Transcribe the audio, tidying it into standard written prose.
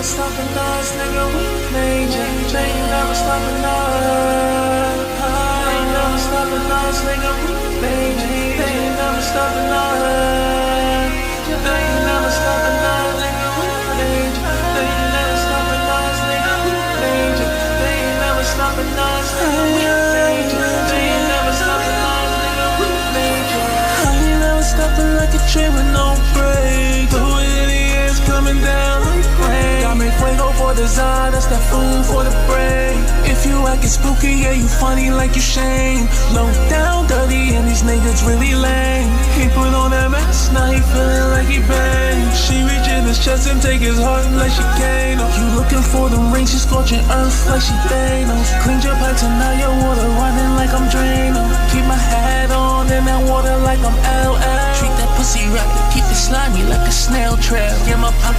never stopping us, nigga, we major. They ain't never stopping us. They ain't never stopping us, nigga, we major. They ain't never stopping us. They ain't never stopping us, nigga, we major. They ain't never stopping us, nigga, we major. They ain't never stopping us, nigga, we major. They ain't never stopping us, nigga, we major. I ain't never stopping like a train with no break. The way the air's coming down like rain. Got me fuego for design, that's that food for the brain. If you acting spooky, yeah, you funny like you Shane. Low down, dirty, and these niggas really lame. He put on that mask, now he feeling like he bang. She reach in his chest and take his heart like she Kano. You looking for them rings, she scorching earth like she Thanos. Cleaned your pipes and now your water running like I'm Drano. Keep my hat on in that water like I'm LL. Treat that pussy right, keep it slimy like a snail trail. Yeah, my